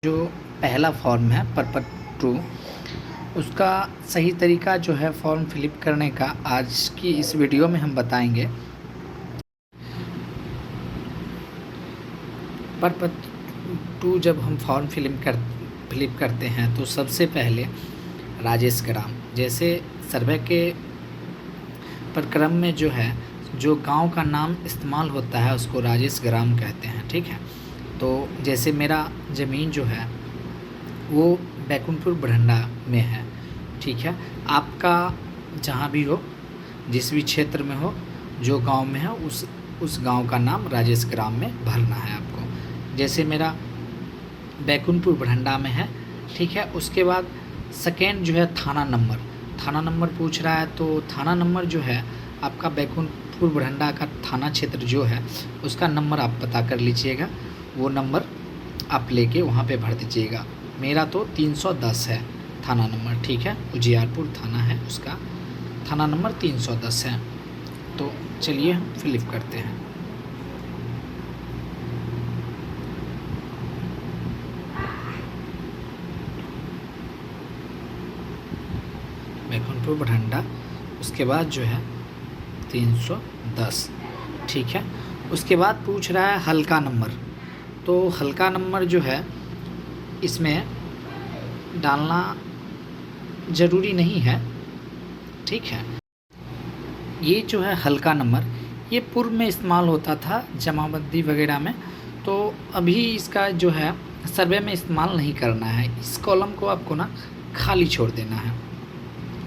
जो पहला फॉर्म है पर्पस 2 उसका सही तरीका जो है फॉर्म फिलिप करने का आज की इस वीडियो में हम बताएंगे। पर्पस 2 जब हम फॉर्म फिलिप करते हैं तो सबसे पहले राजेश ग्राम, जैसे सर्वे के प्रक्रम में जो है जो गांव का नाम इस्तेमाल होता है उसको राजेश ग्राम कहते हैं। ठीक है, तो जैसे मेरा ज़मीन जो है वो बैकुंठपुर बरहंडा में है। ठीक है, आपका जहाँ भी हो, जिस भी क्षेत्र में हो, जो गांव में है उस गांव का नाम राजेश ग्राम में भरना है आपको। जैसे मेरा बैकुंठपुर बरहंडा में है। ठीक है, उसके बाद सेकेंड जो है थाना नंबर पूछ रहा है, तो थाना नंबर जो है आपका बैकुंठपुर बरहंडा का थाना क्षेत्र जो है उसका नंबर आप पता कर लीजिएगा, वो नंबर आप लेके वहाँ पे भर दीजिएगा। मेरा तो 310 है थाना नंबर। ठीक है, उजियारपुर थाना है, उसका थाना नंबर 310 है। तो चलिए हम फिलिप करते हैं। बैकुंठपुर बरहंडा, उसके बाद जो है 310। ठीक है, उसके बाद पूछ रहा है हल्का नंबर। तो हल्का नंबर जो है इसमें डालना ज़रूरी नहीं है। ठीक है, ये जो है हल्का नंबर ये पूर्व में इस्तेमाल होता था जमाबंदी वगैरह में, तो अभी इसका जो है सर्वे में इस्तेमाल नहीं करना है। इस कॉलम को आपको ना खाली छोड़ देना है,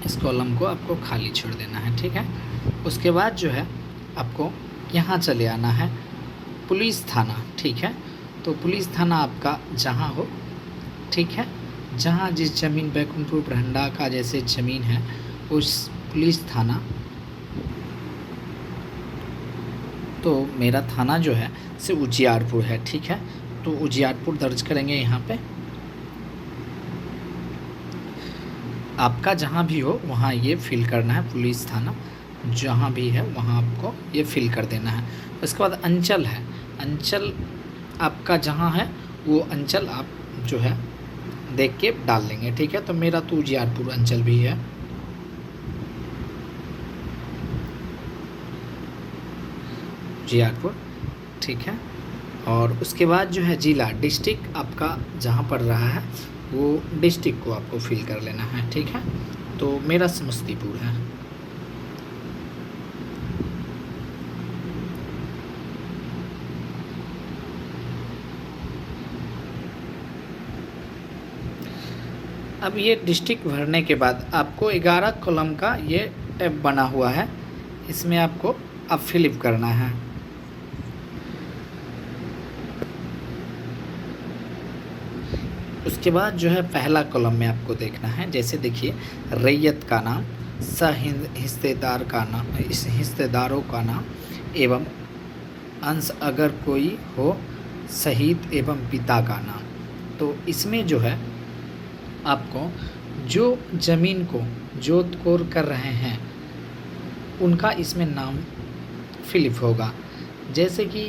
इस कॉलम को आपको खाली छोड़ देना है। ठीक है, उसके बाद जो है आपको यहाँ चले आना है पुलिस थाना। ठीक है, तो पुलिस थाना आपका जहाँ हो, ठीक है, जहाँ जिस ज़मीन बैकुंठपुर बरहंडा का जैसे ज़मीन है उस पुलिस थाना, तो मेरा थाना जो है से उजियारपुर है। ठीक है, तो उजियारपुर दर्ज करेंगे यहाँ पे। आपका जहाँ भी हो वहाँ ये फिल करना है, पुलिस थाना जहाँ भी है वहाँ आपको ये फिल कर देना है। उसके बाद अंचल है, अंचल आपका जहाँ है वो अंचल आप जो है देख के डाल लेंगे। ठीक है, तो मेरा तो उजियारपुर अंचल भी है। उजियारपुर, ठीक है, और उसके बाद जो है जिला डिस्ट्रिक्ट आपका जहाँ पड़ रहा है वो डिस्ट्रिक्ट को आपको फिल कर लेना है। ठीक है, तो मेरा समस्तीपुर है। अब ये डिस्ट्रिक्ट भरने के बाद आपको 11 कॉलम का ये टैब बना हुआ है, इसमें आपको अब फिलिप करना है। उसके बाद जो है पहला कॉलम में आपको देखना है, जैसे देखिए रैयत का नाम, हिस्सेदार का नाम, इस हिस्सेदारों का नाम एवं अंश अगर कोई हो, शहीद एवं पिता का नाम। तो इसमें जो है आपको जो ज़मीन को जोत कोर कर रहे हैं उनका इसमें नाम फिलिप होगा। जैसे कि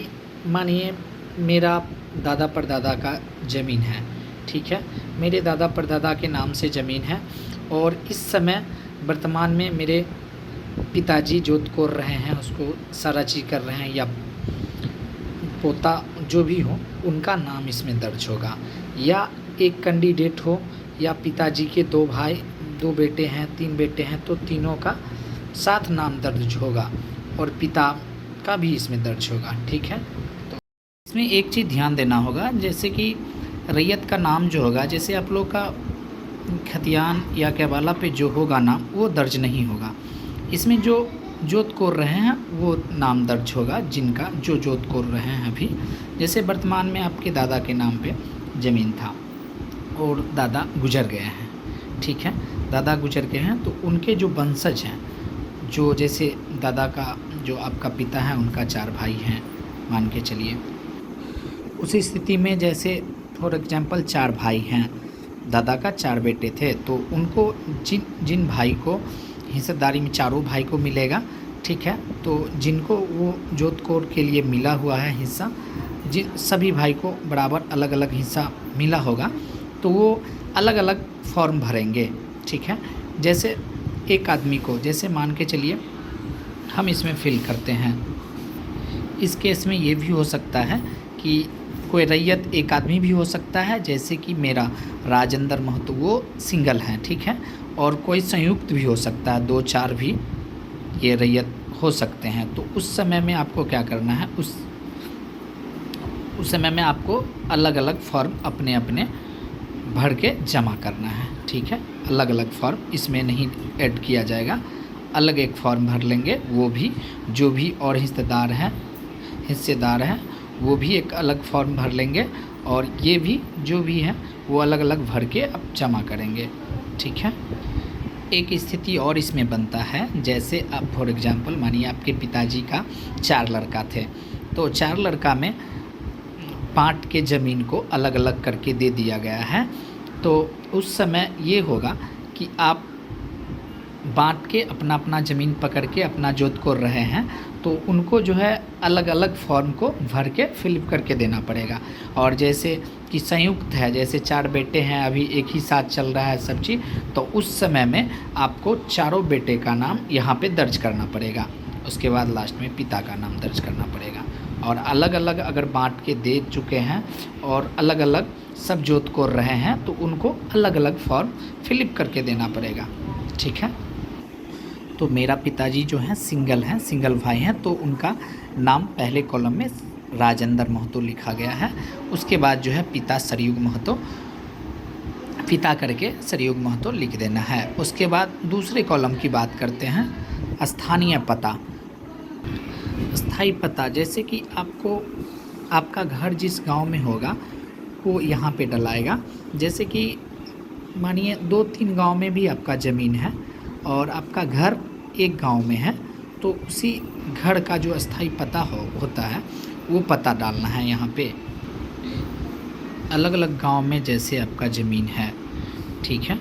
मानिए मेरा दादा परदादा का ज़मीन है। ठीक है, मेरे दादा परदादा के नाम से ज़मीन है और इस समय वर्तमान में मेरे पिताजी जोत कोर रहे हैं, उसको सारा चीज़ कर रहे हैं, या पोता जो भी हो उनका नाम इसमें दर्ज होगा। या एक कैंडिडेट हो, या पिताजी के 2 भाई 2 बेटे हैं, 3 बेटे हैं, तो तीनों का साथ नाम दर्ज होगा और पिता का भी इसमें दर्ज होगा। ठीक है, तो इसमें एक चीज़ ध्यान देना होगा, जैसे कि रैयत का नाम जो होगा, जैसे आप लोग का खतियान या कैबाला पे जो होगा नाम वो दर्ज नहीं होगा। इसमें जो जोत कोर रहे हैं वो नाम दर्ज होगा, जिनका जो जोत कोर रहे हैं अभी। जैसे वर्तमान में आपके दादा के नाम पे ज़मीन था और दादा गुजर गए हैं। ठीक है, दादा गुजर गए हैं तो उनके जो वंशज हैं, जो जैसे दादा का जो आपका पिता है उनका 4 भाई हैं मान के चलिए, उसी स्थिति में जैसे फॉर एग्जांपल 4 भाई हैं, दादा का 4 बेटे थे, तो उनको जिन भाई को हिस्सेदारी में चारों भाई को मिलेगा। ठीक है, तो जिनको वो जोत कोर के लिए मिला हुआ है हिस्सा, जिन सभी भाई को बराबर अलग अलग हिस्सा मिला होगा तो वो अलग अलग फॉर्म भरेंगे, ठीक है। जैसे एक आदमी को, जैसे मान के चलिए हम इसमें फिल करते हैं, इस केस में ये भी हो सकता है कि कोई रैयत एक आदमी भी हो सकता है, जैसे कि मेरा राजेंद्र महतो वो सिंगल हैं, ठीक है। और कोई संयुक्त भी हो सकता है, 2-4 भी ये रैयत हो सकते हैं। तो उस समय में आपको क्या करना है, उस समय में आपको अलग अलग फॉर्म अपने अपने भर के जमा करना है, ठीक है। अलग अलग फॉर्म इसमें नहीं ऐड किया जाएगा, अलग एक फॉर्म भर लेंगे। वो भी जो भी और हिस्सेदार हैं वो भी एक अलग फॉर्म भर लेंगे, और ये भी जो भी है वो अलग अलग भर के अब जमा करेंगे, ठीक है। एक स्थिति और इसमें बनता है, जैसे अब फॉर एग्जांपल मानिए आपके पिताजी का 4 लड़का थे, तो 4 लड़का में बाँट के ज़मीन को अलग अलग करके दे दिया गया है। तो उस समय ये होगा कि आप बाँट के अपना अपना ज़मीन पकड़ के अपना जोत को रहे हैं, तो उनको जो है अलग अलग फॉर्म को भर के फिल करके देना पड़ेगा। और जैसे कि संयुक्त है, जैसे 4 बेटे हैं, अभी एक ही साथ चल रहा है सब चीज़, तो उस समय में आपको चारों बेटे का नाम यहाँ पे दर्ज करना पड़ेगा। उसके बाद लास्ट में पिता का नाम दर्ज करना पड़ेगा। और अलग अलग अगर बाँट के दे चुके हैं और अलग अलग सब जोत को रहे हैं, तो उनको अलग अलग फॉर्म फिलिप करके देना पड़ेगा, ठीक है। तो मेरा पिताजी जो हैं सिंगल भाई हैं, तो उनका नाम पहले कॉलम में राजेंद्र महतो लिखा गया है। उसके बाद जो है पिता सरयुग महतो, पिता करके सरयुग महतो लिख देना है। उसके बाद दूसरे कॉलम की बात करते हैं, स्थानीय पता। स्थायी पता, जैसे कि आपको आपका घर जिस गांव में होगा वो यहाँ पे डलाएगा। जैसे कि मानिए 2-3 गांव में भी आपका ज़मीन है और आपका घर एक गांव में है, तो उसी घर का जो अस्थाई पता होता है वो पता डालना है यहाँ पे। अलग अलग गांव में जैसे आपका ज़मीन है, ठीक है,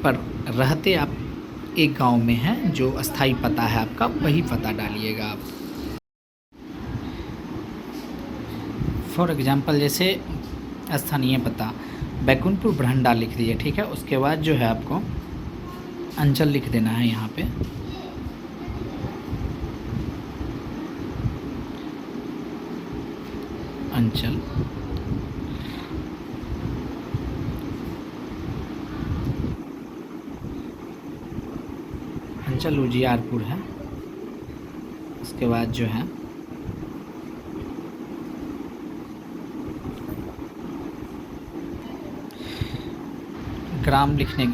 पर रहते आप एक गांव में हैं, जो अस्थाई पता है आपका वही पता डालिएगा आप। फॉर एग्ज़ाम्पल जैसे स्थानीय पता बैकुंठपुर भरंडा लिख दिए, ठीक है। उसके बाद जो है आपको अंचल लिख देना है यहाँ पे, अंचल। अंचल उजियारपुर है। उसके बाद जो है ग्राम लिखने,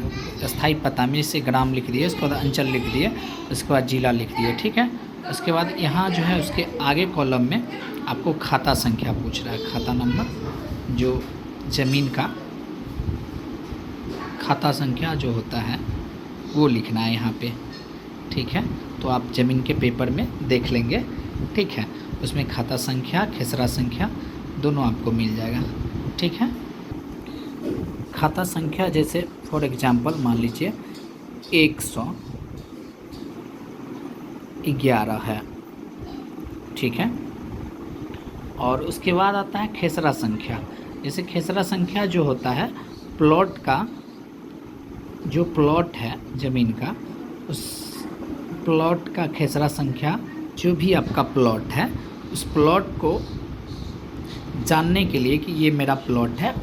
स्थायी पता में से ग्राम लिख दिए, उसके बाद अंचल लिख दिए, उसके बाद जिला लिख दिए, ठीक है। उसके बाद यहाँ जो है उसके आगे कॉलम में आपको खाता संख्या पूछ रहा है, खाता नंबर, जो ज़मीन का खाता संख्या जो होता है वो लिखना है यहाँ पे, ठीक है। तो आप ज़मीन के पेपर में देख लेंगे, ठीक है। उसमें खाता संख्या, खेसरा संख्या दोनों आपको मिल जाएगा, ठीक है। खाता संख्या जैसे फॉर एग्जांपल मान लीजिए 111 है, ठीक है। और उसके बाद आता है खेसरा संख्या। जैसे खेसरा संख्या जो होता है प्लॉट का, जो प्लॉट है ज़मीन का, उस प्लॉट का खेसरा संख्या, जो भी आपका प्लॉट है उस प्लॉट को जानने के लिए कि ये मेरा प्लॉट है,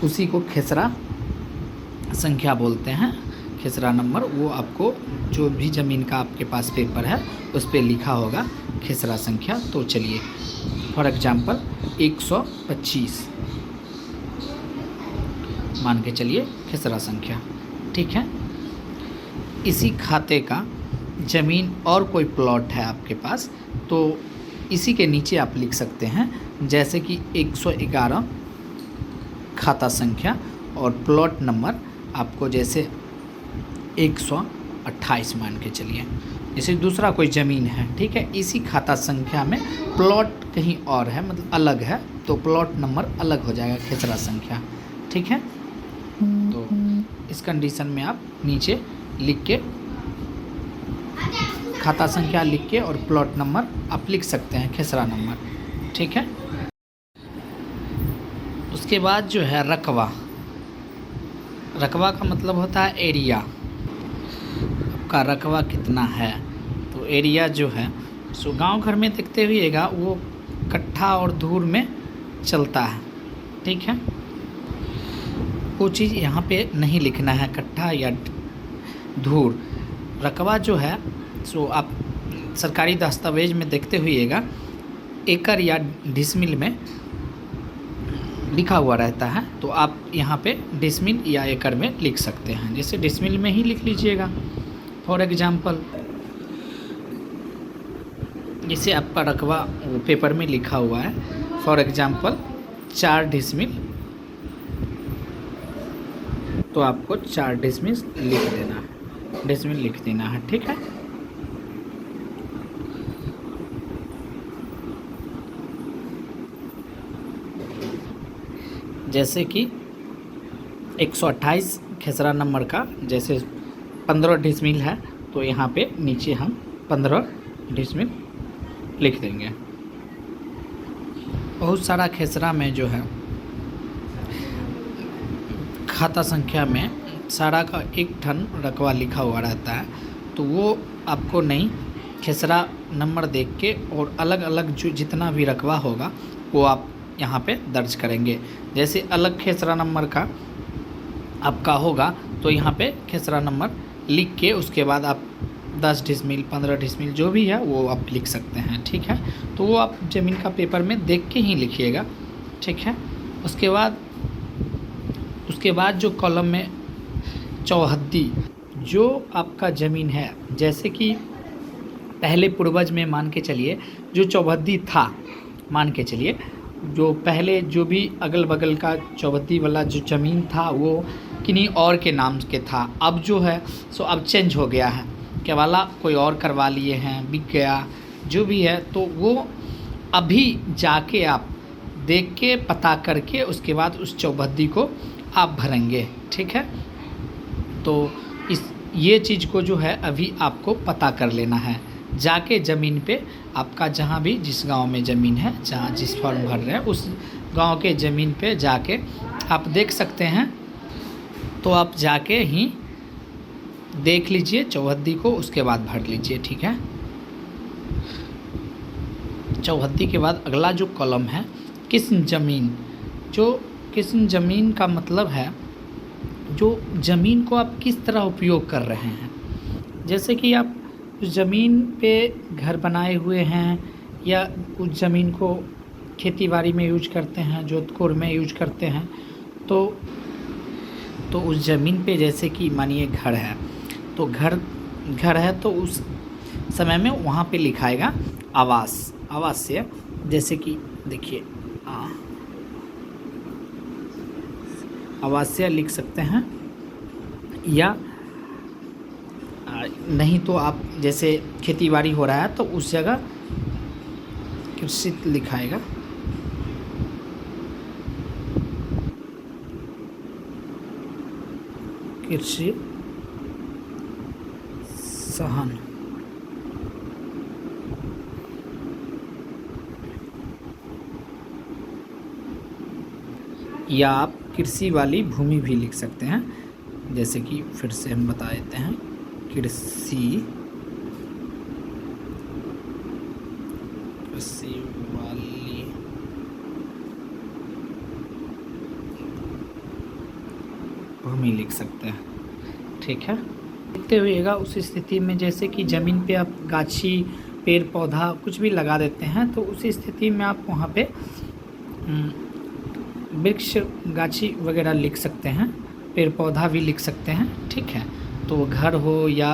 उसी को खेसरा संख्या बोलते हैं, खेसरा नंबर। वो आपको जो भी ज़मीन का आपके पास पेपर है उस पर लिखा होगा खेसरा संख्या। तो चलिए फॉर एग्जांपल 125 मान के चलिए खेसरा संख्या, ठीक है। इसी खाते का ज़मीन और कोई प्लॉट है आपके पास, तो इसी के नीचे आप लिख सकते हैं, जैसे कि 111 खाता संख्या और प्लॉट नंबर आपको जैसे 128 मान के चलिए। जैसे दूसरा कोई ज़मीन है, ठीक है, इसी खाता संख्या में प्लॉट कहीं और है, मतलब अलग है, तो प्लॉट नंबर अलग हो जाएगा खेसरा संख्या, ठीक है। तो इस कंडीशन में आप नीचे लिख के खाता संख्या लिख के और प्लॉट नंबर आप लिख सकते हैं, खेसरा नंबर, ठीक है। उसके बाद जो है रकबा। रकबा का मतलब होता है एरिया, आपका रकबा कितना है। तो एरिया जो है सो गांव घर में देखते हुएगा वो कट्ठा और धूर में चलता है, ठीक है। वो चीज़ यहाँ पे नहीं लिखना है, कट्ठा या धूर। रकबा जो है सो आप सरकारी दस्तावेज में देखते हुएगा एकड़ या डिसमिल में लिखा हुआ रहता है, तो आप यहाँ पे डिसमिल या एकड़ में लिख सकते हैं। जैसे डिसमिल में ही लिख लीजिएगा फॉर एग्जांपल। जैसे आपका रकबा पेपर में लिखा हुआ है फॉर एग्जांपल 4 डिसमिल, तो आपको 4 डिसमिल लिख देना है, डिसमिल लिख देना है, ठीक है। जैसे कि 128 खेसरा नंबर का जैसे 15 डिसमिल है, तो यहाँ पे नीचे हम 15 डिसमिल लिख देंगे। बहुत सारा खेसरा में जो है खाता संख्या में सारा का एक ठन रकबा लिखा हुआ रहता है, तो वो आपको नहीं खेसरा नंबर देख के और अलग अलग जो जितना भी रकबा होगा वो आप यहाँ पे दर्ज करेंगे। जैसे अलग खेसरा नंबर का आपका होगा तो यहाँ पे खेसरा नंबर लिख के उसके बाद आप 10 डिसमिल 15 डिसमिल जो भी है वो आप लिख सकते हैं, ठीक है। तो वो आप ज़मीन का पेपर में देख के ही लिखिएगा, ठीक है। उसके बाद जो कॉलम में चौहद्दी जो आपका ज़मीन है, जैसे कि पहले पूर्वज में मान के चलिए जो चौहद्दी था, मान के चलिए जो पहले जो भी अगल बगल का चौहद्दी वाला जो ज़मीन था वो किन्हीं और के नाम के था। अब जो है सो अब चेंज हो गया है, क्या वाला कोई और करवा लिए हैं, बिक गया जो भी है, तो वो अभी जाके आप देख के पता करके उसके बाद उस चौहद्दी को आप भरेंगे, ठीक है। तो ये चीज़ को जो है अभी आपको पता कर लेना है जाके ज़मीन पे आपका जहाँ भी जिस गांव में ज़मीन है, जहाँ जिस फॉर्म भर रहे हैं उस गांव के ज़मीन पे जाके आप देख सकते हैं। तो आप जाके ही देख लीजिए चौहद्दी को, उसके बाद भर लीजिए, ठीक है। चौहद्दी के बाद अगला जो कॉलम है किस्म ज़मीन। जो किस्म ज़मीन का मतलब है जो ज़मीन को आप किस तरह उपयोग कर रहे हैं। जैसे कि आप उस ज़मीन पे घर बनाए हुए हैं या उस ज़मीन को खेती-बाड़ी में यूज करते हैं, जोत-कोड़ में यूज करते हैं, तो उस ज़मीन पे जैसे कि मानिए घर है, तो घर है तो उस समय में वहाँ पे लिखाएगा आवास्य। जैसे कि देखिए आवास्य लिख सकते हैं, या नहीं तो आप जैसे खेती-बाड़ी हो रहा है तो उस जगह कृषि लिखाएगा, कृषि सहन। या आप कृषि वाली भूमि भी लिख सकते हैं। जैसे कि फिर से हम बता देते हैं कृषि वाली भूमि लिख सकते हैं, ठीक है। देखते हुएगा उस स्थिति में जैसे कि ज़मीन पे आप गाछी पेड़ पौधा कुछ भी लगा देते हैं, तो उस स्थिति में आप वहाँ पे वृक्ष गाछी वगैरह लिख सकते हैं, पेड़ पौधा भी लिख सकते हैं, ठीक है। तो घर हो या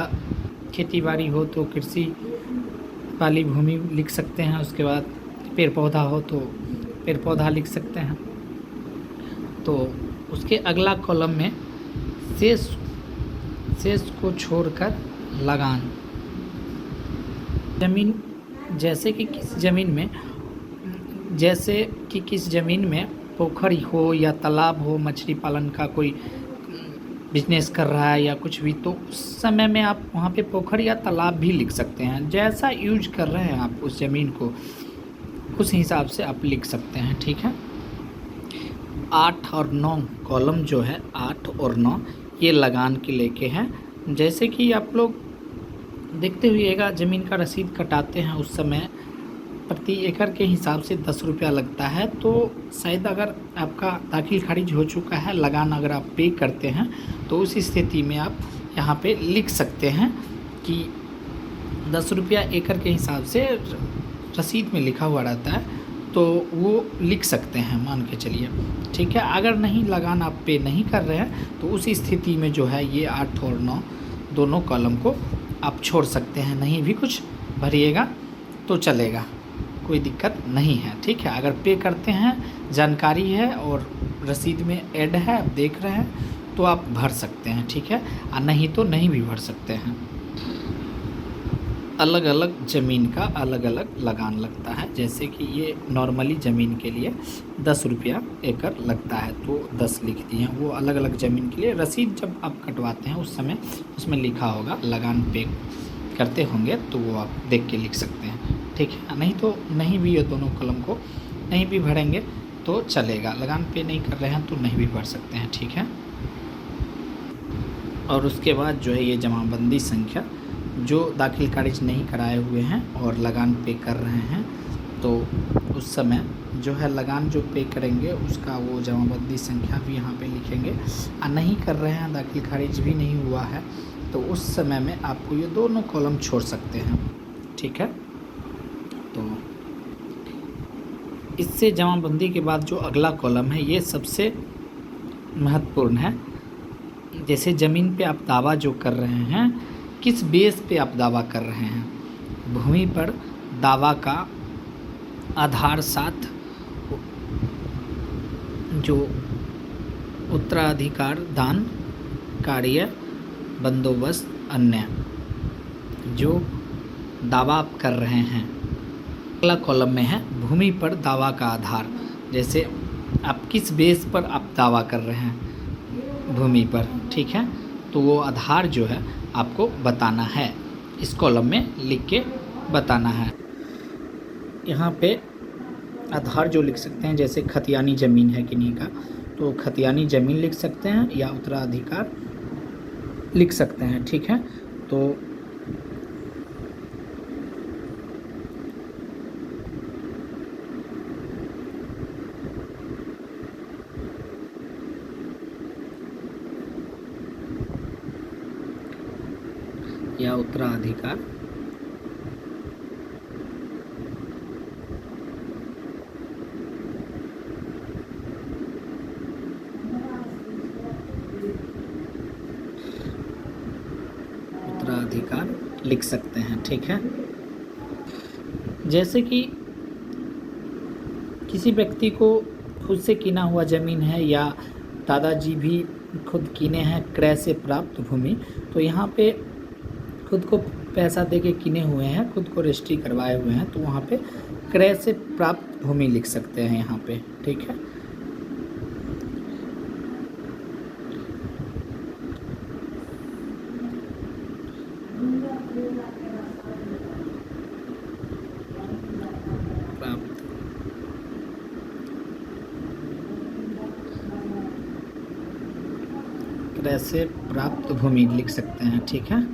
खेती-बाड़ी हो तो कृषि वाली भूमि लिख सकते हैं, उसके बाद पेड़ पौधा हो तो पेड़ पौधा लिख सकते हैं। तो उसके अगला कॉलम में शेष को छोड़कर लगान। ज़मीन जैसे कि किस ज़मीन में पोखरी हो या तालाब हो, मछली पालन का कोई बिजनेस कर रहा है या कुछ भी, तो उस समय में आप वहाँ पे पोखरी या तालाब भी लिख सकते हैं। जैसा यूज कर रहे हैं आप उस ज़मीन को उस हिसाब से आप लिख सकते हैं, ठीक है। 8 और 9 कॉलम जो है 8 और 9 ये लगान के लेके हैं। जैसे कि आप लोग देखते हुएगा ज़मीन का रसीद कटाते हैं उस समय प्रति एकड़ के हिसाब से 10 रुपया लगता है। तो शायद अगर आपका दाखिल खारिज हो चुका है, लगान अगर आप पे करते हैं तो उस स्थिति में आप यहाँ पे लिख सकते हैं कि 10 रुपया एकड़ के हिसाब से रसीद में लिखा हुआ रहता है, तो वो लिख सकते हैं, मान के चलिए, ठीक है। अगर नहीं लगान आप पे नहीं कर रहे हैं तो उस स्थिति में जो है ये 8 और 9 दोनों कॉलम को आप छोड़ सकते हैं, नहीं भी कुछ भरिएगा तो चलेगा, कोई दिक्कत नहीं है, ठीक है। अगर पे करते हैं, जानकारी है और रसीद में ऐड है, आप देख रहे हैं, तो आप भर सकते हैं, ठीक है। और नहीं तो नहीं भी भर सकते हैं। अलग अलग ज़मीन का अलग अलग लगान लगता है। जैसे कि ये नॉर्मली ज़मीन के लिए 10 रुपया एकड़ लगता है, तो 10 लिख दिए हैं। वो अलग अलग ज़मीन के लिए रसीद जब आप कटवाते हैं उस समय उसमें लिखा होगा, लगान पे करते होंगे तो वो आप देख के लिख सकते हैं, ठीक है। नहीं तो नहीं भी, ये दोनों कलम को नहीं भी भरेंगे तो चलेगा, लगान पे नहीं कर रहे हैं तो नहीं भी भर सकते हैं, ठीक है। और उसके बाद जो है ये जमाबंदी संख्या, जो दाखिल खारिज नहीं कराए हुए हैं और लगान पे कर रहे हैं तो उस समय जो है लगान जो पे करेंगे उसका वो जमाबंदी संख्या भी यहाँ पे लिखेंगे। और नहीं कर रहे हैं, दाखिल खारिज भी नहीं हुआ है, तो उस समय में आपको ये दोनों कॉलम छोड़ सकते हैं, ठीक है। तो इससे जमाबंदी के बाद जो अगला कॉलम है ये सबसे महत्वपूर्ण है। जैसे ज़मीन पे आप दावा जो कर रहे हैं, किस बेस पे आप दावा कर रहे हैं। भूमि पर दावा का आधार साथ जो उत्तराधिकार, दान, कार्य, बंदोबस्त, अन्य जो दावा आप कर रहे हैं। अगला कॉलम में है भूमि पर दावा का आधार। जैसे आप किस बेस पर आप दावा कर रहे हैं भूमि पर, ठीक है, तो वो आधार जो है आपको बताना है, इस कॉलम में लिख के बताना है। यहाँ पे आधार जो लिख सकते हैं, जैसे खतियानी ज़मीन है किन्हीं का तो खतियानी ज़मीन लिख सकते हैं या उत्तराधिकार लिख सकते हैं, ठीक है। तो या उत्तराधिकार लिख सकते हैं, ठीक है। जैसे कि किसी व्यक्ति को खुद से किना हुआ ज़मीन है या दादाजी भी खुद किने हैं क्रय से प्राप्त भूमि, तो यहाँ पे खुद को पैसा दे के किने हुए हैं, खुद को रजिस्ट्री करवाए हुए हैं, तो वहाँ पे क्रय से प्राप्त भूमि लिख सकते हैं यहाँ पे, ठीक है। क्रय से प्राप्त भूमि लिख सकते हैं, ठीक है,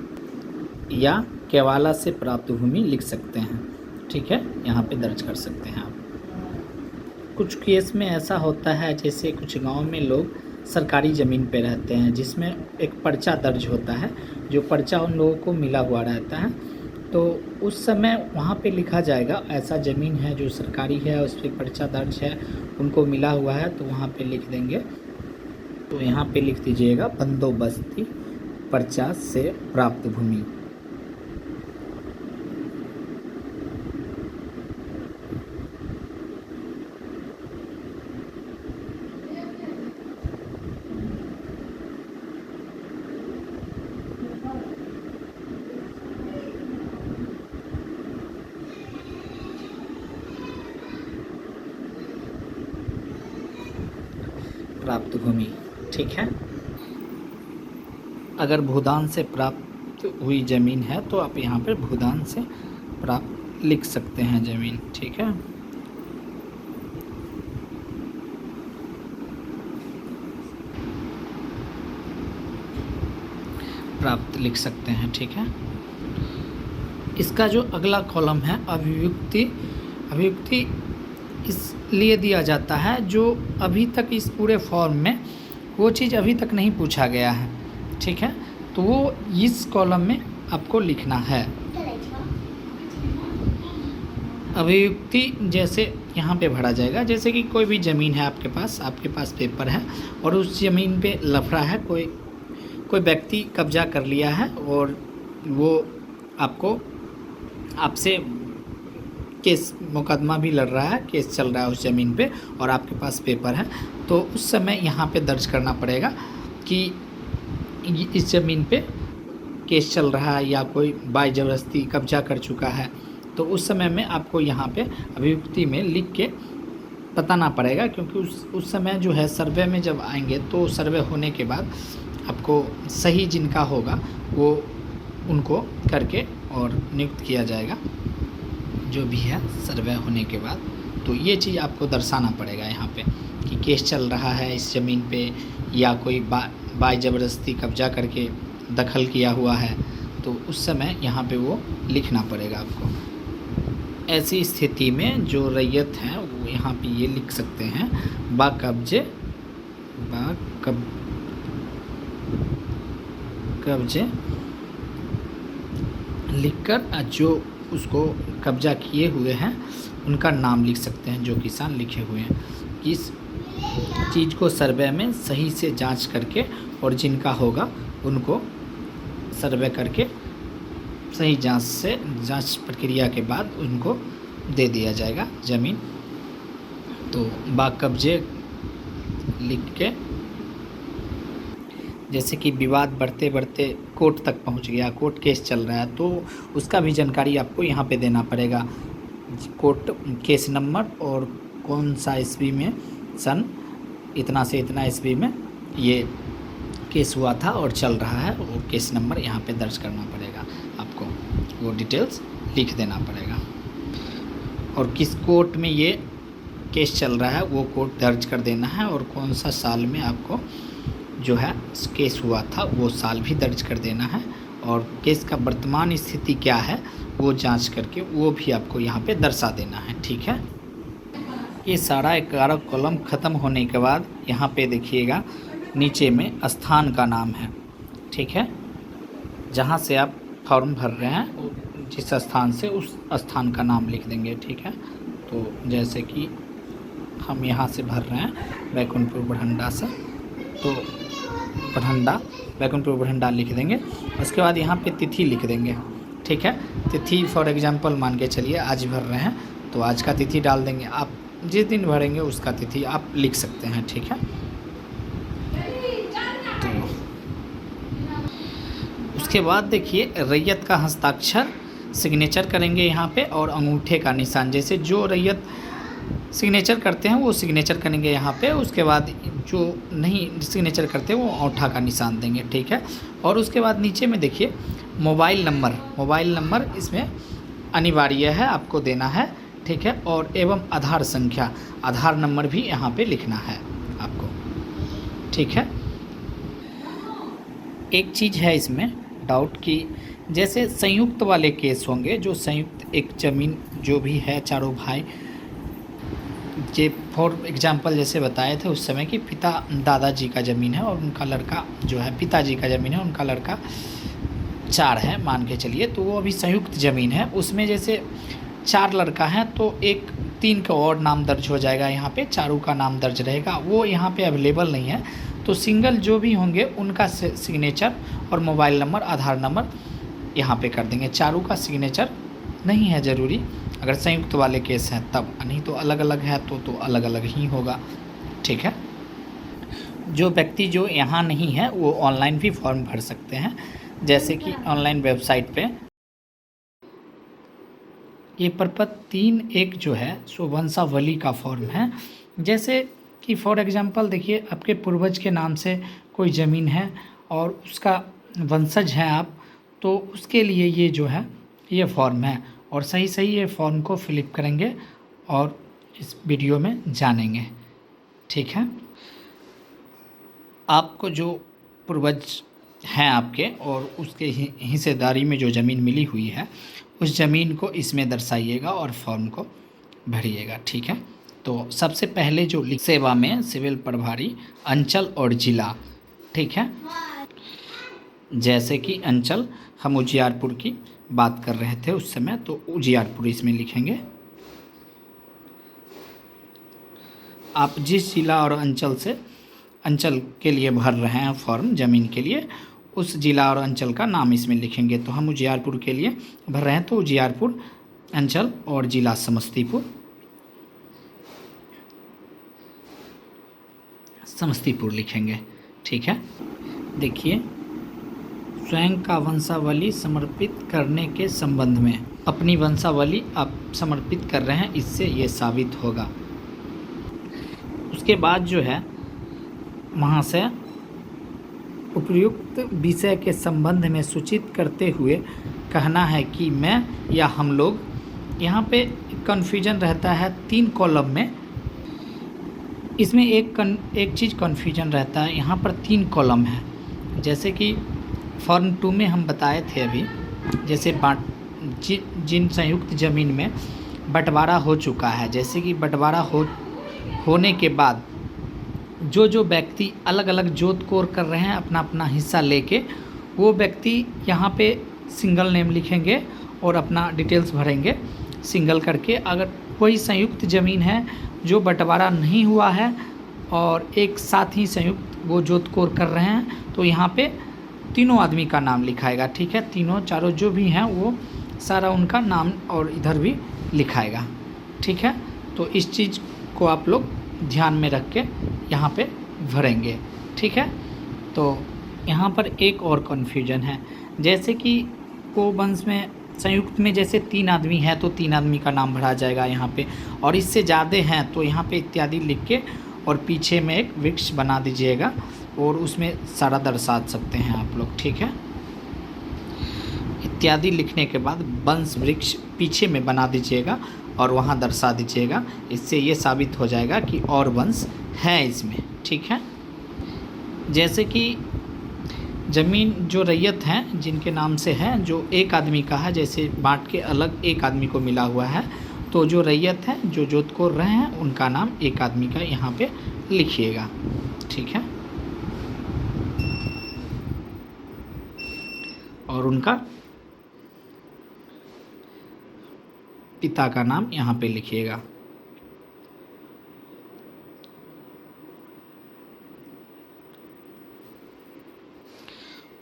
या केवाला से प्राप्त भूमि लिख सकते हैं, ठीक है, यहाँ पे दर्ज कर सकते हैं आप। कुछ केस में ऐसा होता है, जैसे कुछ गांव में लोग सरकारी ज़मीन पे रहते हैं जिसमें एक पर्चा दर्ज होता है, जो पर्चा उन लोगों को मिला हुआ रहता है, तो उस समय वहाँ पे लिखा जाएगा ऐसा ज़मीन है जो सरकारी है, उस पर पर्चा दर्ज है, उनको मिला हुआ है, तो वहाँ पे लिख देंगे। तो यहाँ पे लिख दीजिएगा बंदोबस्ती पर्चा से प्राप्त भूमि। प्राप्त भूमि, ठीक है। अगर भूदान से प्राप्त हुई ज़मीन है तो आप यहाँ पर भूदान से प्राप्त लिख सकते हैं ज़मीन, ठीक है। प्राप्त लिख सकते हैं। ठीक है, इसका जो अगला कॉलम है अभिव्यक्ति, अभिव्यक्ति इसलिए दिया जाता है जो अभी तक इस पूरे फॉर्म में वो चीज़ अभी तक नहीं पूछा गया है। ठीक है, तो वो इस कॉलम में आपको लिखना है। अभिव्यक्ति जैसे यहाँ पे भरा जाएगा, जैसे कि कोई भी ज़मीन है आपके पास पेपर है और उस ज़मीन पे लफड़ा है, कोई व्यक्ति कब्जा कर लिया है और वो आपसे केस मुकदमा भी लड़ रहा है, केस चल रहा है उस ज़मीन पे और आपके पास पेपर है, तो उस समय यहाँ पे दर्ज करना पड़ेगा कि इस ज़मीन पे केस चल रहा है या कोई बाय ज़बरदस्ती कब्जा कर चुका है। तो उस समय में आपको यहाँ पे अभिव्यक्ति में लिख के बताना पड़ेगा, क्योंकि उस समय जो है सर्वे में जब आएंगे तो सर्वे होने के बाद आपको सही जिनका होगा वो उनको करके और नियुक्त किया जाएगा, जो भी है सर्वे होने के बाद। तो ये चीज़ आपको दर्शाना पड़ेगा यहाँ पे कि केस चल रहा है इस ज़मीन पे या कोई बाय ज़बरदस्ती कब्जा करके दखल किया हुआ है, तो उस समय यहाँ पे वो लिखना पड़ेगा आपको। ऐसी स्थिति में जो रैयत है वो यहाँ पे ये लिख सकते हैं कब्जे लिखकर जो उसको कब्जा किए हुए हैं उनका नाम लिख सकते हैं, जो किसान लिखे हुए हैं। इस चीज़ को सर्वे में सही से जांच करके और जिनका होगा उनको सर्वे करके सही जांच प्रक्रिया के बाद उनको दे दिया जाएगा ज़मीन। तो कब्जे लिख के, जैसे कि विवाद बढ़ते बढ़ते कोर्ट तक पहुंच गया, कोर्ट केस चल रहा है, तो उसका भी जानकारी आपको यहाँ पे देना पड़ेगा। कोर्ट केस नंबर और कौन सा ईस्वी में, सन इतना से इतना ईस्वी में ये केस हुआ था और चल रहा है, वो केस नंबर यहाँ पे दर्ज करना पड़ेगा आपको, वो डिटेल्स लिख देना पड़ेगा। और किस कोर्ट में ये केस चल रहा है वो कोर्ट दर्ज कर देना है, और कौन सा साल में आपको जो है केस हुआ था वो साल भी दर्ज कर देना है, और केस का वर्तमान स्थिति क्या है वो जांच करके वो भी आपको यहाँ पे दर्शा देना है। ठीक है, ये सारा 11 कॉलम ख़त्म होने के बाद यहाँ पे देखिएगा नीचे में स्थान का नाम है। ठीक है, जहाँ से आप फॉर्म भर रहे हैं जिस स्थान से उस स्थान का नाम लिख देंगे। ठीक है, तो जैसे कि हम यहाँ से भर रहे हैं बैकुंठपुर बरहंडा से, तो बैकुंठपुर बरहंडा लिख देंगे। उसके बाद यहाँ पे तिथि लिख देंगे। ठीक है, तिथि फॉर एग्जांपल मान के चलिए आज भर रहे हैं तो आज का तिथि डाल देंगे, आप जिस दिन भरेंगे उसका तिथि आप लिख सकते हैं। ठीक है, तो उसके बाद देखिए रैयत का हस्ताक्षर सिग्नेचर करेंगे यहाँ पे, और अंगूठे का निशान, जैसे जो रैयत सिग्नेचर करते हैं वो सिग्नेचर करेंगे यहाँ पे, उसके बाद जो नहीं सिग्नेचर करते वो अंगूठा का निशान देंगे। ठीक है, और उसके बाद नीचे में देखिए मोबाइल नंबर इसमें अनिवार्य है आपको देना है। ठीक है, और एवं आधार संख्या, आधार नंबर भी यहाँ पे लिखना है आपको। ठीक है, एक चीज़ है इसमें डाउट की, जैसे संयुक्त वाले केस होंगे, जो संयुक्त एक ज़मीन जो भी है चारों भाई, जे फॉर एग्जांपल जैसे बताए थे उस समय कि दादाजी का ज़मीन है और उनका लड़का जो है, पिताजी का ज़मीन है, उनका लड़का 4 है मान के चलिए, तो वो अभी संयुक्त ज़मीन है। उसमें जैसे 4 लड़का हैं तो 3 का और नाम दर्ज हो जाएगा, यहाँ पे चारों का नाम दर्ज रहेगा, वो यहाँ पे अवेलेबल नहीं है। तो सिंगल जो भी होंगे उनका सिग्नेचर और मोबाइल नंबर, आधार नंबर यहाँ पे कर देंगे। चारों का सिग्नेचर नहीं है ज़रूरी, अगर संयुक्त वाले केस हैं तब, नहीं तो अलग अलग है तो अलग अलग ही होगा। ठीक है, जो व्यक्ति जो यहाँ नहीं है वो ऑनलाइन भी फॉर्म भर सकते हैं, जैसे कि ऑनलाइन वेबसाइट पे ये परपत्र 3.1 जो है सो वंशावली का फॉर्म है। जैसे कि फॉर एग्जांपल देखिए आपके पूर्वज के नाम से कोई ज़मीन है और उसका वंशज हैं आप, तो उसके लिए ये जो है ये फॉर्म है, और सही ये फॉर्म को फिलअप करेंगे और इस वीडियो में जानेंगे। ठीक है, आपको जो पूर्वज हैं आपके और उसके हिस्सेदारी में जो ज़मीन मिली हुई है उस ज़मीन को इसमें दर्शाइएगा और फॉर्म को भरिएगा। ठीक है। तो सबसे पहले जो सेवा में सिविल प्रभारी अंचल और ज़िला। ठीक है। जैसे कि अंचल हम उजियारपुर की बात कर रहे थे उस समय, तो उजियारपुर इसमें लिखेंगे। आप जिस ज़िला और अंचल के लिए भर रहे हैं फॉर्म ज़मीन के लिए, उस ज़िला और अंचल का नाम इसमें लिखेंगे। तो हम उजियारपुर के लिए भर रहे हैं तो उजियारपुर अंचल और ज़िला समस्तीपुर लिखेंगे। ठीक है। देखिए, स्वयं का वंशावली समर्पित करने के संबंध में, अपनी वंशावली आप समर्पित कर रहे हैं, इससे ये साबित होगा। उसके बाद जो है वहाँ से उपयुक्त विषय के संबंध में सूचित करते हुए कहना है कि मैं या हम लोग। यहाँ पे कन्फ्यूजन रहता है 3 कॉलम में। इसमें एक चीज़ कन्फ्यूजन रहता है, यहाँ पर 3 कॉलम है। जैसे कि फॉर्म 2 में हम बताए थे अभी, जैसे जिन संयुक्त ज़मीन में बंटवारा हो चुका है, जैसे कि बंटवारा होने के बाद जो व्यक्ति अलग अलग जोत कोर कर रहे हैं अपना अपना हिस्सा लेके, वो व्यक्ति यहाँ पे सिंगल नेम लिखेंगे और अपना डिटेल्स भरेंगे सिंगल करके। अगर कोई संयुक्त ज़मीन है जो बंटवारा नहीं हुआ है और एक साथ ही संयुक्त वो जोत कोर कर रहे हैं, तो यहाँ पे तीनों आदमी का नाम लिखाएगा। ठीक है। तीनों चारों जो भी हैं वो सारा उनका नाम और इधर भी लिखाएगा। ठीक है। तो इस चीज़ को आप लोग ध्यान में रख के यहाँ पे भरेंगे। ठीक है। तो यहाँ पर एक और कन्फ्यूजन है, जैसे कि को वंश में संयुक्त में जैसे 3 आदमी हैं तो 3 आदमी का नाम भरा जाएगा यहाँ पे, और इससे ज़्यादा हैं तो यहाँ पे इत्यादि लिख के और पीछे में एक वृक्ष बना दीजिएगा और उसमें सारा दर्शा सकते हैं आप लोग। ठीक है। इत्यादि लिखने के बाद वंश वृक्ष पीछे में बना दीजिएगा और वहाँ दर्शा दीजिएगा। इससे ये साबित हो जाएगा कि और वंश है इसमें। ठीक है। जैसे कि ज़मीन जो रैयत हैं जिनके नाम से है, जो एक आदमी का है, जैसे बांट के अलग एक आदमी को मिला हुआ है, तो जो रैयत है जो जोत कोर रहे हैं उनका नाम एक आदमी का यहाँ पे लिखिएगा। ठीक है। और उनका पिता का नाम यहाँ पे लिखिएगा।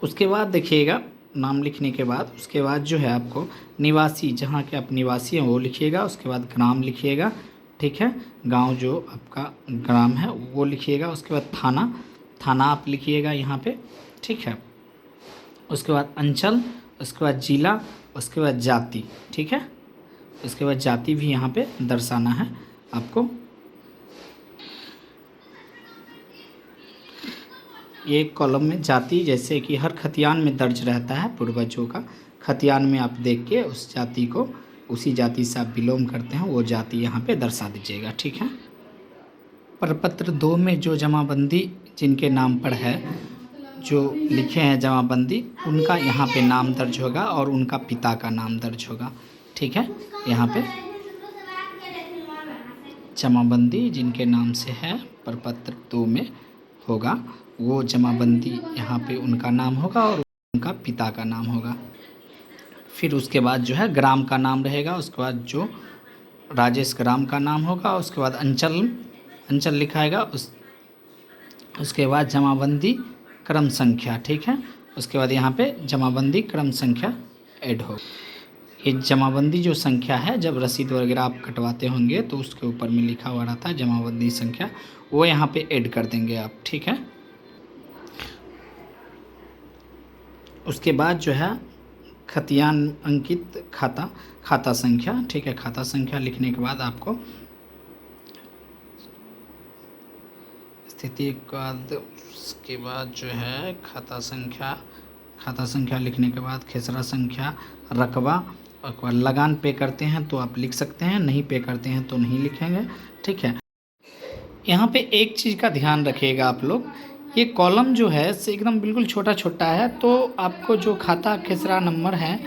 उसके बाद देखिएगा, नाम लिखने के बाद उसके बाद जो है आपको निवासी, जहाँ के आप निवासी हैं वो लिखिएगा। उसके बाद ग्राम लिखिएगा। ठीक है। गांव जो आपका ग्राम है वो लिखिएगा। उसके बाद थाना आप लिखिएगा यहाँ पे। ठीक है। उसके बाद अंचल, उसके बाद जिला, उसके बाद जाति। ठीक है। उसके बाद जाति भी यहाँ पे दर्शाना है आपको। एक कॉलम में जाति, जैसे कि हर खतियान में दर्ज रहता है पूर्वजों का, खतियान में आप देख के उस जाति को, उसी जाति से आप बिलोंग करते हैं, वो जाति यहाँ पे दर्शा दीजिएगा। ठीक है। प्रपत्र 2 में जो जमाबंदी जिनके नाम पर है, जो लिखे हैं जमाबंदी, उनका यहाँ पे नाम दर्ज होगा और उनका पिता का नाम दर्ज होगा। ठीक है। यहाँ पे जमाबंदी जिनके नाम से है प्रपत्र 2 में होगा, वो जमाबंदी यहाँ पे उनका नाम होगा और उनका पिता का नाम होगा। फिर उसके बाद जो है ग्राम का नाम रहेगा। उसके बाद जो राजेश ग्राम का नाम होगा। उसके बाद अंचल लिखाएगा। उसके बाद जमाबंदी क्रम संख्या। ठीक है। उसके बाद यहाँ पे जमाबंदी क्रम संख्या ऐड हो। ये जमाबंदी जो संख्या है, जब रसीद वगैरह आप कटवाते होंगे तो उसके ऊपर में लिखा हुआ रहता है जमाबंदी संख्या, वो यहाँ पे ऐड कर देंगे आप। ठीक है। उसके बाद जो है खतियान अंकित खाता संख्या। ठीक है। खाता संख्या लिखने के बाद आपको स्थिति के बाद, उसके बाद जो है खाता संख्या लिखने के बाद खेसरा संख्या, रकबा, और लगान पे करते हैं तो आप लिख सकते हैं, नहीं पे करते हैं तो नहीं लिखेंगे। ठीक है। यहाँ पे एक चीज़ का ध्यान रखिएगा आप लोग, ये कॉलम जो है से एकदम बिल्कुल छोटा छोटा है, तो आपको जो खाता खेसरा नंबर है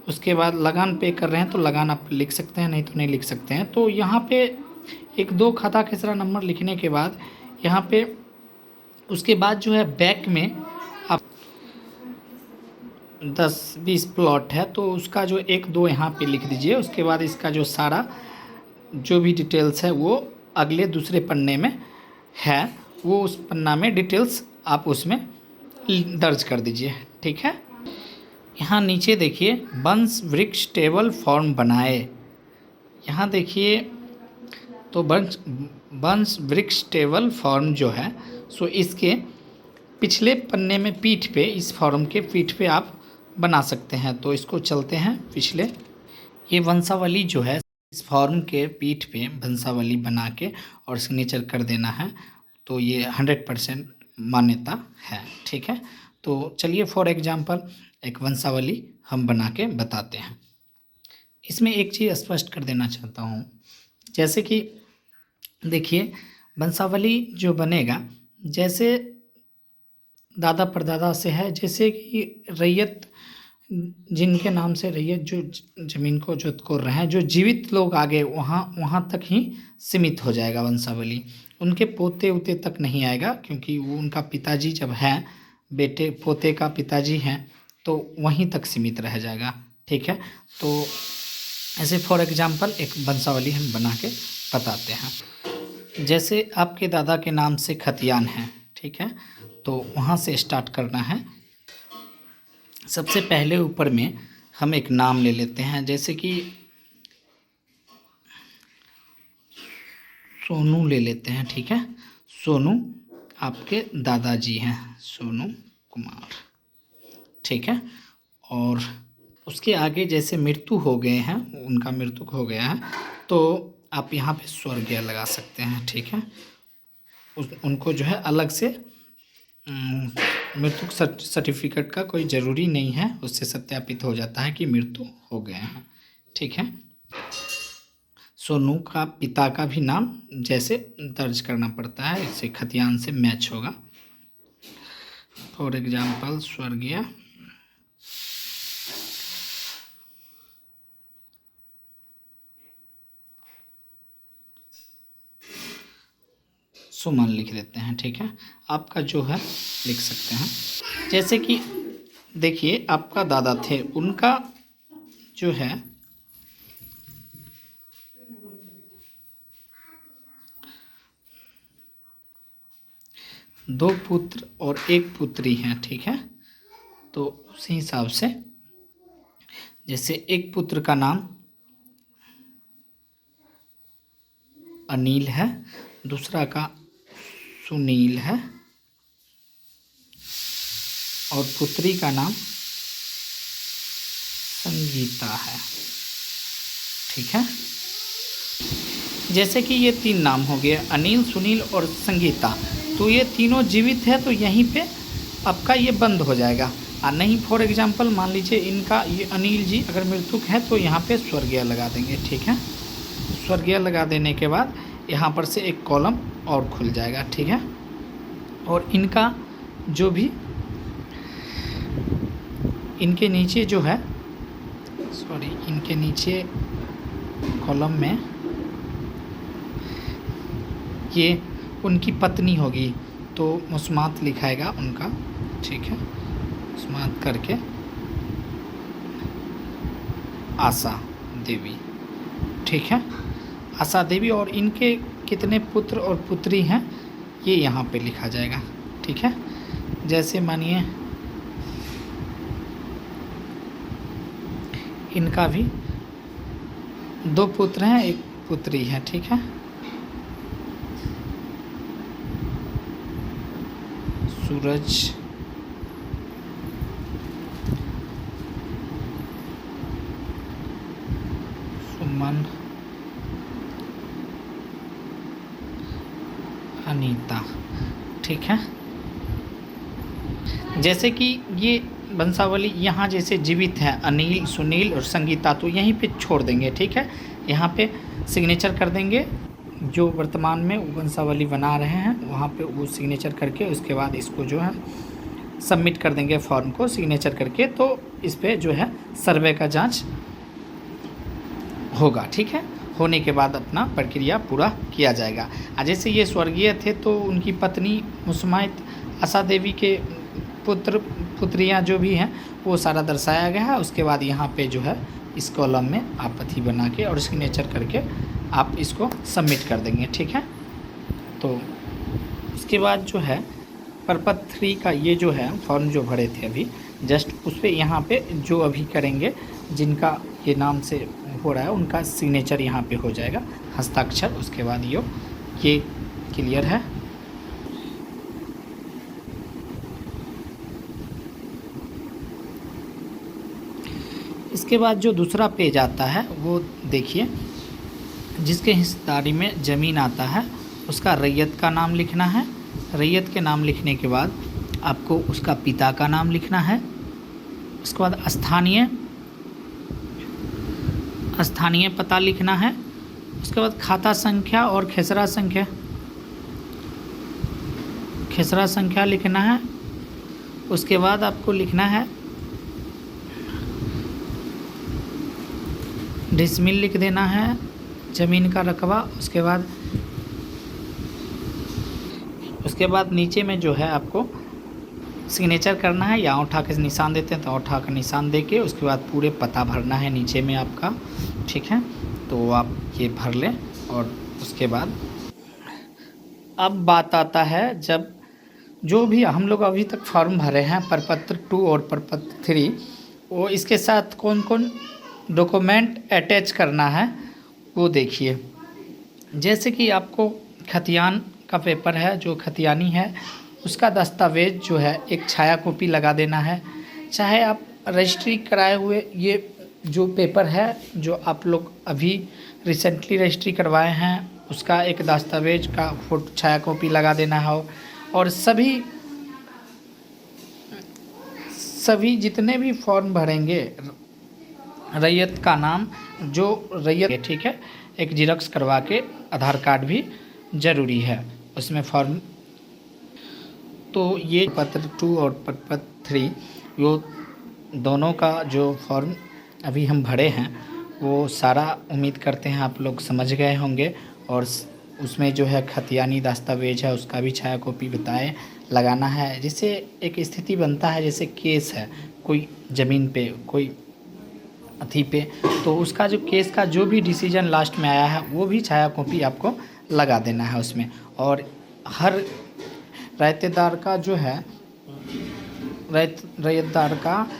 उसके बाद लगान पे कर रहे हैं तो लगान आप लिख सकते हैं, नहीं तो नहीं लिख सकते हैं। तो यहाँ पे एक दो खाता खेसरा नंबर लिखने के बाद यहाँ पे उसके बाद जो है बैक में आप 10-20 प्लॉट है तो उसका जो एक दो यहाँ पे लिख दीजिए। उसके बाद इसका जो सारा जो भी डिटेल्स है वो अगले दूसरे पन्ने में है, वो उस पन्ना में डिटेल्स आप उसमें दर्ज कर दीजिए। ठीक है। यहाँ नीचे देखिए वंश वृक्ष टेबल फॉर्म बनाए। यहाँ देखिए तो वंश वृक्ष टेबल फॉर्म जो है सो इसके पिछले पन्ने में पीठ पे, इस फॉर्म के पीठ पे आप बना सकते हैं। तो इसको चलते हैं पिछले। ये वंशावली जो है इस फॉर्म के पीठ पे वंशावली बना के और सिग्नेचर कर देना है, तो ये 100% मान्यता है। ठीक है। तो चलिए फॉर एग्जांपल एक वंशावली हम बना के बताते हैं। इसमें एक चीज़ स्पष्ट कर देना चाहता हूँ, जैसे कि देखिए वंशावली जो बनेगा जैसे दादा परदादा से है, जैसे कि रैयत जिनके नाम से रैयत जो ज़मीन को जोत को रहे हैं, जो जीवित लोग आगे वहाँ तक ही सीमित हो जाएगा वंशावली। उनके पोते उते तक नहीं आएगा, क्योंकि वो उनका पिताजी जब है, बेटे पोते का पिताजी हैं, तो वहीं तक सीमित रह जाएगा। ठीक है। तो ऐसे फॉर एग्जांपल एक वंशावली हम बना के बताते हैं। जैसे आपके दादा के नाम से खतियान है, ठीक है, तो वहाँ से स्टार्ट करना है। सबसे पहले ऊपर में हम एक नाम ले लेते हैं, जैसे कि सोनू ले लेते हैं। ठीक है। सोनू आपके दादाजी हैं, सोनू कुमार। ठीक है। और उसके आगे जैसे मृत्यु हो गए हैं, उनका मृत्यु हो गया है, तो आप यहाँ पे स्वर्गीय लगा सकते हैं। ठीक है। उनको जो है अलग से मृत्यु सर्टिफिकेट का कोई ज़रूरी नहीं है, उससे सत्यापित हो जाता है कि मृत्यु हो गए हैं। ठीक है। सोनू का पिता का भी नाम जैसे दर्ज करना पड़ता है, इससे खतियान से मैच होगा। फॉर एग्जांपल स्वर्गीय सुमन लिख देते हैं। ठीक है। आपका जो है लिख सकते हैं। जैसे कि देखिए आपका दादा थे, उनका जो है दो पुत्र और एक पुत्री हैं। ठीक है। तो उसी हिसाब से जैसे एक पुत्र का नाम अनिल है, दूसरा का सुनील है, और पुत्री का नाम संगीता है। ठीक है। जैसे कि ये तीन नाम हो गए, अनिल, सुनील और संगीता, तो ये तीनों जीवित है, तो यहीं पे आपका ये बंद हो जाएगा। और नहीं फॉर एग्जांपल मान लीजिए इनका ये अनिल जी अगर मृतक है तो यहाँ पे स्वर्गीय लगा देंगे। ठीक है। स्वर्गीय लगा देने के बाद यहाँ पर से एक कॉलम और खुल जाएगा। ठीक है। और इनका जो भी इनके नीचे जो है इनके नीचे कॉलम में ये उनकी पत्नी होगी, तो मुस्मात लिखाएगा उनका। ठीक है। मुस्मात करके आशा देवी। ठीक है। आशा देवी, और इनके कितने पुत्र और पुत्री हैं ये यहाँ पे लिखा जाएगा। ठीक है। जैसे मानिए इनका भी दो पुत्र हैं, एक पुत्री है। ठीक है। सूरज, सुमन, अनीता। ठीक है। जैसे कि ये वंशावली यहाँ जैसे जीवित है अनिल, सुनील और संगीता, तो यहीं पे छोड़ देंगे। ठीक है। यहाँ पे सिग्नेचर कर देंगे जो वर्तमान में वंशावली बना रहे हैं वहाँ पे वो सिग्नेचर करके उसके बाद इसको जो है सबमिट कर देंगे फॉर्म को सिग्नेचर करके, तो इस पे जो है सर्वे का जांच होगा। ठीक है, होने के बाद अपना प्रक्रिया पूरा किया जाएगा। जैसे ये स्वर्गीय थे तो उनकी पत्नी मुसमाइत आशा देवी के पुत्रियाँ जो भी हैं वो सारा दर्शाया गया है। उसके बाद यहाँ पे जो है इस कॉलम में आप पति बना के और सिग्नेचर करके आप इसको सबमिट कर देंगे। ठीक है, तो उसके बाद जो है प्रपत्र 3 का ये जो है फॉर्म जो भरे थे अभी जस्ट उस पर यहाँ पे जो अभी करेंगे जिनका ये नाम से हो रहा है उनका सिग्नेचर यहाँ पे हो जाएगा, हस्ताक्षर। उसके बाद ये क्लियर है। इसके बाद जो दूसरा पेज आता है वो देखिए, जिसके हिस्सेदारी में ज़मीन आता है उसका रैयत का नाम लिखना है। रैयत के नाम लिखने के बाद आपको उसका पिता का नाम लिखना है। उसके बाद स्थानीय पता लिखना है। उसके बाद खाता संख्या और खेसरा संख्या लिखना है। उसके बाद आपको लिखना है डिसमिल लिख देना है, ज़मीन का रकबा। उसके बाद नीचे में जो है आपको सिग्नेचर करना है, या अंगूठा के निशान देते हैं तो अंगूठा का निशान देके उसके बाद पूरे पता भरना है नीचे में आपका। ठीक है, तो आप ये भर लें। और उसके बाद अब बात आता है, जब जो भी हम लोग अभी तक फॉर्म भरे हैं प्रपत्र 2 और प्रपत्र 3, वो इसके साथ कौन कौन डॉक्यूमेंट अटैच करना है वो देखिए। जैसे कि आपको खतियान का पेपर है, जो खतियानी है उसका दस्तावेज जो है एक छाया कॉपी लगा देना है। चाहे आप रजिस्ट्री कराए हुए ये जो पेपर है जो आप लोग अभी रिसेंटली रजिस्ट्री करवाए हैं उसका एक दस्तावेज का फोटो छाया कॉपी लगा देना है। और सभी जितने भी फॉर्म भरेंगे रैयत का नाम जो रैयत, ठीक है, एक जिरक्स करवा के आधार कार्ड भी ज़रूरी है उसमें फॉर्म। तो ये पत्र 2 और पत्र 3 वो दोनों का जो फॉर्म अभी हम भरे हैं वो सारा उम्मीद करते हैं आप लोग समझ गए होंगे। और उसमें जो है खतियानी दस्तावेज है उसका भी छाया कॉपी बताए लगाना है। जैसे एक स्थिति बनता है, जैसे केस है कोई ज़मीन पे कोई अथी पे, तो उसका जो केस का जो भी डिसीजन लास्ट में आया है वो भी छाया कॉपी आपको लगा देना है उसमें। और हर रैयतदार का जो है रैयतदार का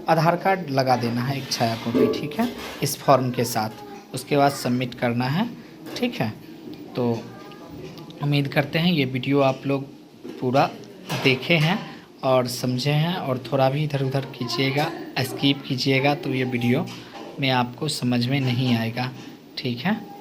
आधार कार्ड लगा देना है एक छाया कॉपी। ठीक है, इस फॉर्म के साथ उसके बाद सबमिट करना है। ठीक है, तो उम्मीद करते हैं ये वीडियो आप लोग पूरा देखे हैं और समझे हैं, और थोड़ा भी इधर उधर कीजिएगा, स्किप कीजिएगा तो ये वीडियो में आपको समझ में नहीं आएगा। ठीक है।